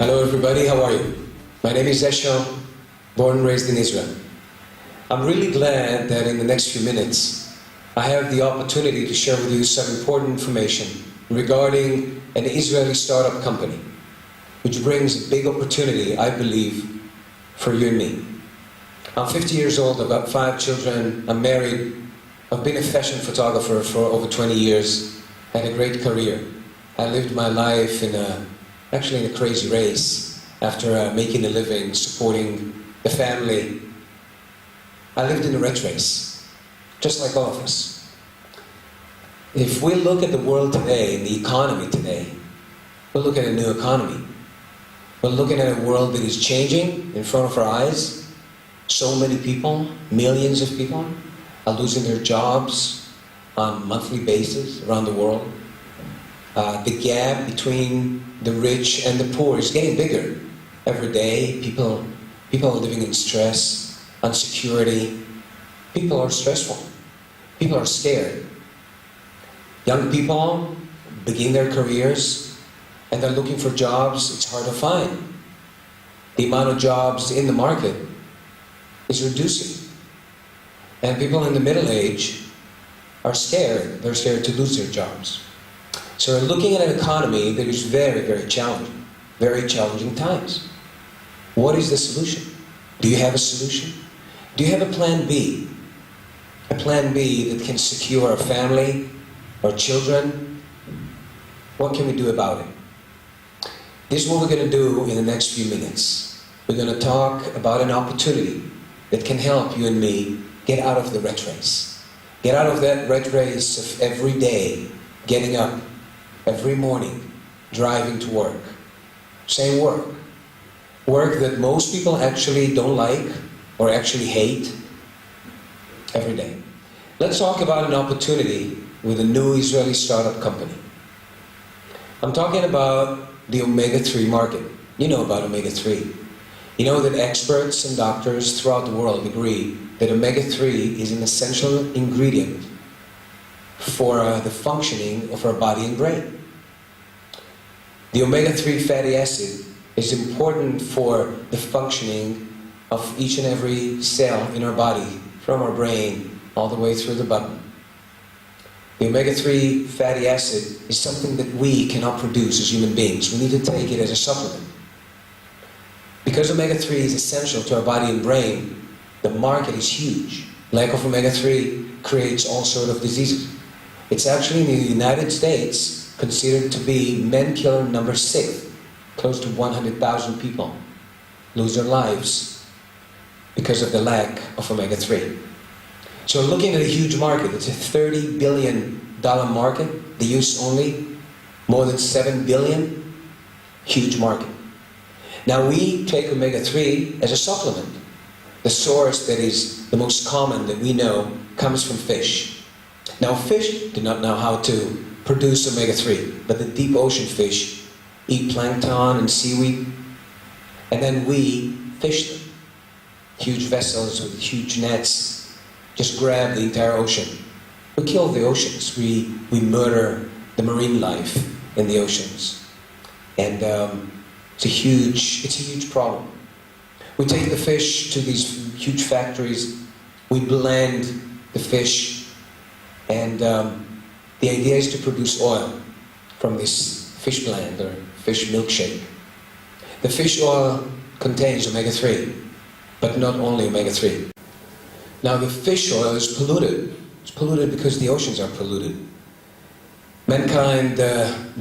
Hello everybody, how are you? My name is Eshel, born and raised in Israel. I'm really glad that in the next few minutes I have the opportunity to share with you some important information regarding an Israeli startup company which brings a big opportunity, I believe, for you and me. I'm 50 years old, I've got 5 children, I'm married, I've been a fashion photographer for over 20 years, had a great career. I lived my life actually in a crazy race after making a living, supporting the family. I lived in a rat race, just like all of us. If we look at the world today, and the economy today, we'll look at a new economy. We're looking at a world that is changing in front of our eyes. So many people, millions of people, are losing their jobs on a monthly basis around the world. The gap between the rich and the poor is getting bigger every day. People are living in stress, insecurity. People are stressful. People are scared. Young people begin their careers and they're looking for jobs. It's hard to find. The amount of jobs in the market is reducing. And people in the middle age are scared. They're scared to lose their jobs. So we're looking at an economy that is very, very challenging times. What is the solution? Do you have a solution? Do you have a plan B? A plan B that can secure our family, our children? What can we do about it? This is what we're going to do in the next few minutes. We're going to talk about an opportunity that can help you and me get out of the rat race. Get out of that rat race of every day, getting up every morning, driving to work. Same work. Work that most people actually don't like or actually hate every day. Let's talk about an opportunity with a new Israeli startup company. I'm talking about the omega-3 market. You know about omega-3. You know that experts and doctors throughout the world agree that omega-3 is an essential ingredient for the functioning of our body and brain. The omega-3 fatty acid is important for the functioning of each and every cell in our body, from our brain all the way through the button. The omega-3 fatty acid is something that we cannot produce as human beings. We need to take it as a supplement. Because omega-3 is essential to our body and brain, the market is huge. Lack of omega-3 creates all sorts of diseases. It's actually in the United States considered to be man killer number 6. Close to 100,000 people lose their lives because of the lack of omega-3. So we're looking at a huge market. It's a $30 billion market. The US only, more than 7 billion. Huge market. Now we take omega-3 as a supplement. The source that is the most common that we know comes from fish. Now fish do not know how to produce omega-3, but the deep ocean fish eat plankton and seaweed, and then we fish them. Huge vessels with huge nets just grab the entire ocean. We kill the oceans. We murder the marine life in the oceans. And it's a huge problem. We take the fish to these huge factories, we blend the fish, and the idea is to produce oil from this fish blend or fish milkshake. The fish oil contains omega-3, but not only omega-3. Now the fish oil is polluted. It's polluted because the oceans are polluted. Mankind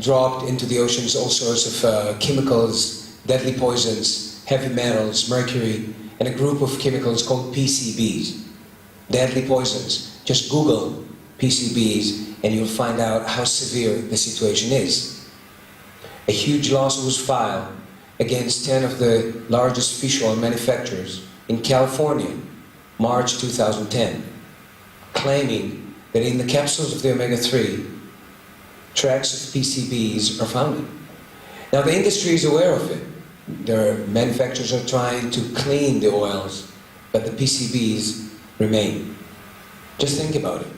dropped into the oceans all sorts of chemicals, deadly poisons, heavy metals, mercury, and a group of chemicals called PCBs. Deadly poisons. Just Google PCBs and you'll find out how severe the situation is. A huge lawsuit was filed against 10 of the largest fish oil manufacturers in California, March 2010, claiming that in the capsules of the omega-3, tracks of PCBs are found. Now the industry is aware of it. Their manufacturers are trying to clean the oils, but the PCBs remain. Just think about it.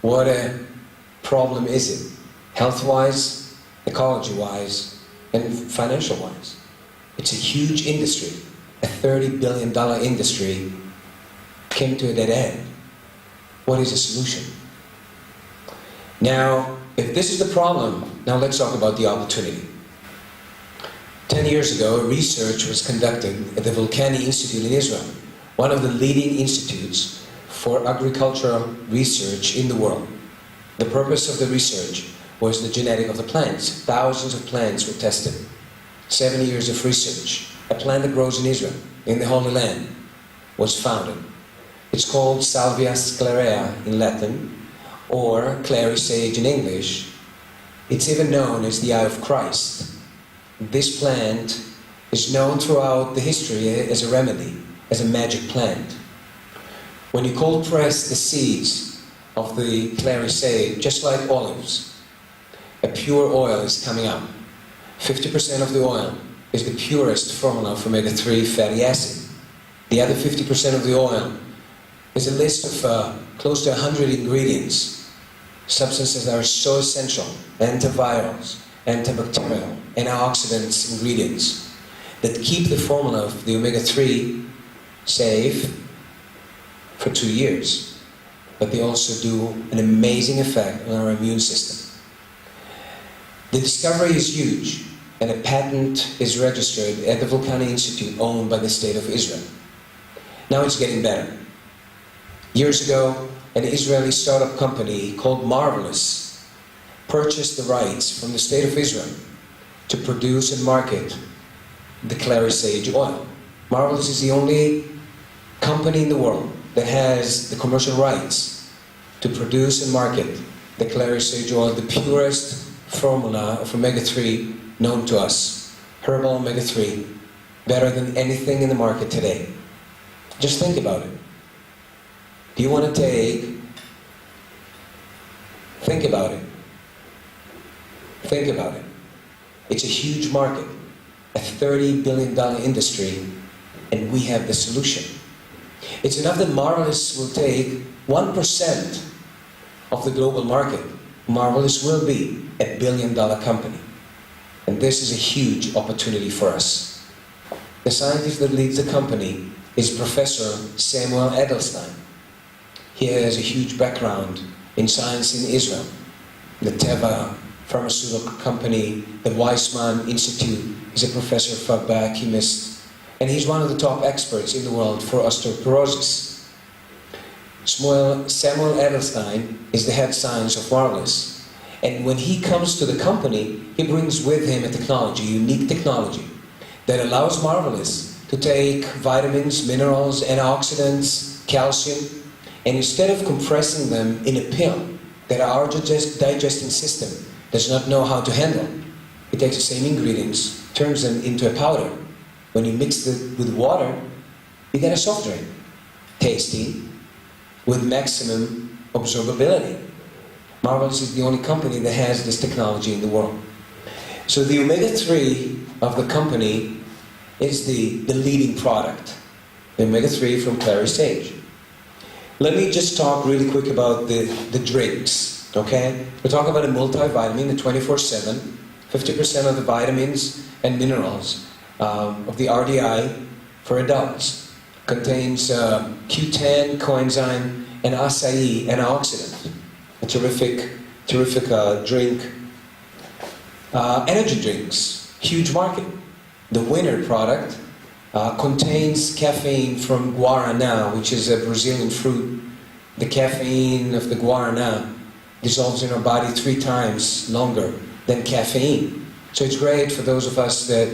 What a problem is it? Health-wise, ecology-wise, and financial-wise. It's a huge industry. A $30 billion industry came to a dead end. What is the solution? Now, if this is the problem, now let's talk about the opportunity. 10 years ago, research was conducted at the Volcani Institute in Israel, one of the leading institutes for agricultural research in the world. The purpose of the research was the genetic of the plants. Thousands of plants were tested. 7 years of research. A plant that grows in Israel, in the Holy Land, was founded. It's called Salvia sclarea in Latin, or clary sage in English. It's even known as the Eye of Christ. This plant is known throughout the history as a remedy, as a magic plant. When you cold press the seeds of the clary sage, just like olives, a pure oil is coming up. 50% of the oil is the purest formula for omega-3 fatty acid. The other 50% of the oil is a list of close to 100 ingredients, substances that are so essential, antivirals, antibacterial, antioxidants ingredients, that keep the formula of the omega-3 safe for 2 years. But they also do an amazing effect on our immune system. The discovery is huge, and a patent is registered at the Volcani Institute, owned by the State of Israel. Now it's getting better. Years ago, an Israeli startup company called Marvelous purchased the rights from the State of Israel to produce and market the clary sage oil. Marvelous is the only company in the world that has the commercial rights to produce and market the clary sage oil, the purest formula of omega-3 known to us. Herbal omega-3, better than anything in the market today. Just think about it. Do you want to think about it. Think about it. It's a huge market, a $30 billion industry, and we have the solution. It's enough that Marvelous will take 1% of the global market. Marvelous will be a billion-dollar company. And this is a huge opportunity for us. The scientist that leads the company is Professor Samuel Edelstein. He has a huge background in science in Israel. The Teva pharmaceutical company, the Weizmann Institute, is a professor of biochemist, and he's one of the top experts in the world for osteoporosis. Samuel Edelstein is the head science of Marvelous. And when he comes to the company, he brings with him a technology, unique technology, that allows Marvelous to take vitamins, minerals, antioxidants, calcium, and instead of compressing them in a pill that our digesting system does not know how to handle, it takes the same ingredients, turns them into a powder. When you mix it with water, you get a soft drink. Tasty, with maximum absorbability. Marvelous is the only company that has this technology in the world. So the omega-3 of the company is the leading product, the omega-3 from clary sage. Let me just talk really quick about the drinks, okay? We're talking about a multivitamin, the 24/7, 50% of the vitamins and minerals of the RDI for adults. Contains Q10, coenzyme, and acai antioxidant. A terrific drink. Energy drinks, huge market. The winner product contains caffeine from guarana, which is a Brazilian fruit. The caffeine of the guarana dissolves in our body 3 times longer than caffeine. So it's great for those of us that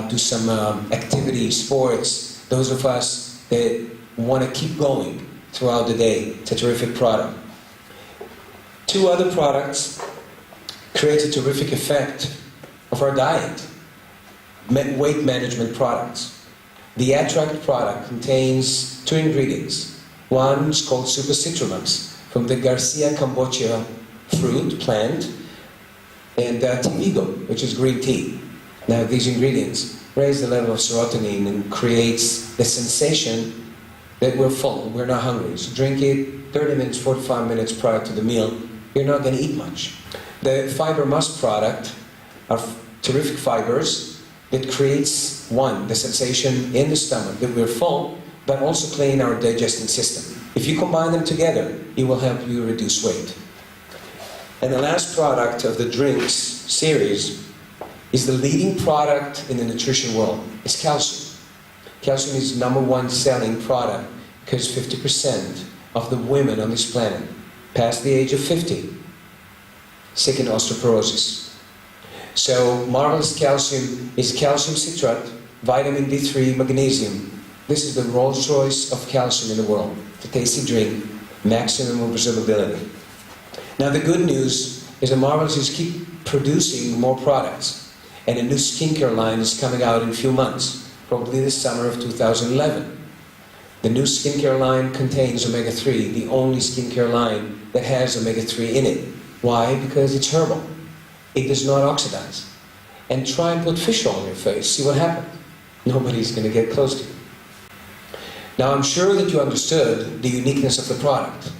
do some activity, sports, those of us that want to keep going throughout the day. It's a terrific product. 2 other products create a terrific effect of our diet. Weight management products. The Attract product contains 2 ingredients. One is called Super Citromax from the Garcia Cambogia fruit plant, and Tivigo, which is green tea. Now these ingredients raise the level of serotonin and creates the sensation that we're full, we're not hungry. So drink it 30 minutes, 45 minutes prior to the meal. You're not going to eat much. The Fiber Must product are terrific fibers that creates, one, the sensation in the stomach that we're full, but also clean our digesting system. If you combine them together, it will help you reduce weight. And the last product of the drinks series is the leading product in the nutrition world. It's calcium. Calcium is the #1 selling product because 50% of the women on this planet past the age of 50 sick in osteoporosis. So Marvelous Calcium is calcium citrate, vitamin D3, magnesium. This is the Rolls Royce of calcium in the world. It's a tasty drink, maximum absorbability. Now the good news is that Marvelous is keep producing more products, and a new skincare line is coming out in a few months, probably this summer of 2011. The new skincare line contains omega-3, the only skincare line that has omega-3 in it. Why? Because it's herbal. It does not oxidize. And try and put fish oil on your face, see what happens. Nobody's going to get close to you. Now I'm sure that you understood the uniqueness of the product.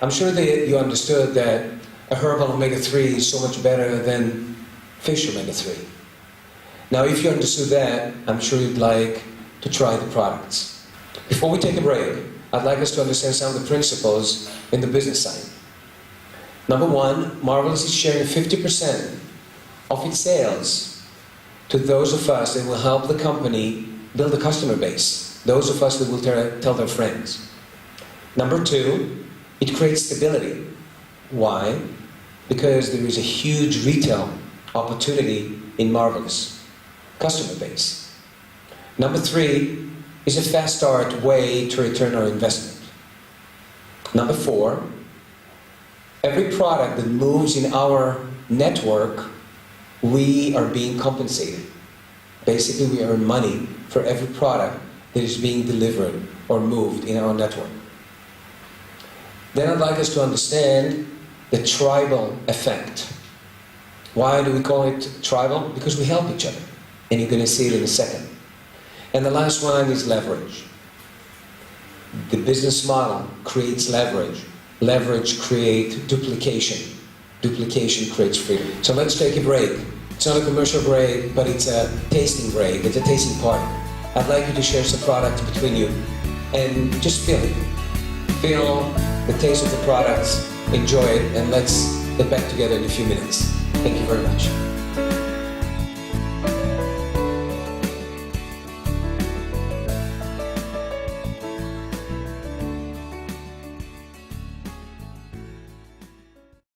I'm sure that you understood that a herbal omega-3 is so much better than fish omega-3. Now if you understood that, I'm sure you'd like to try the products. Before we take a break, I'd like us to understand some of the principles in the business side. #1, Marvelous is sharing 50% of its sales to those of us that will help the company build a customer base, those of us that will tell their friends. #2, it creates stability. Why? Because there is a huge retail opportunity in Marvelous customer base. #3 is a fast start way to return our investment. #4, every product that moves in our network, we are being compensated. Basically, we earn money for every product that is being delivered or moved in our network. Then I'd like us to understand the tribal effect. Why do we call it tribal? Because we help each other, and you're going to see it in a second. And the last one is leverage. The business model creates leverage. Leverage creates duplication. Duplication creates freedom. So let's take a break. It's not a commercial break, but it's a tasting break. It's a tasting party. I'd like you to share some products between you and just feel it. Feel the taste of the products, enjoy it, and let's get back together in a few minutes. Thank you very much.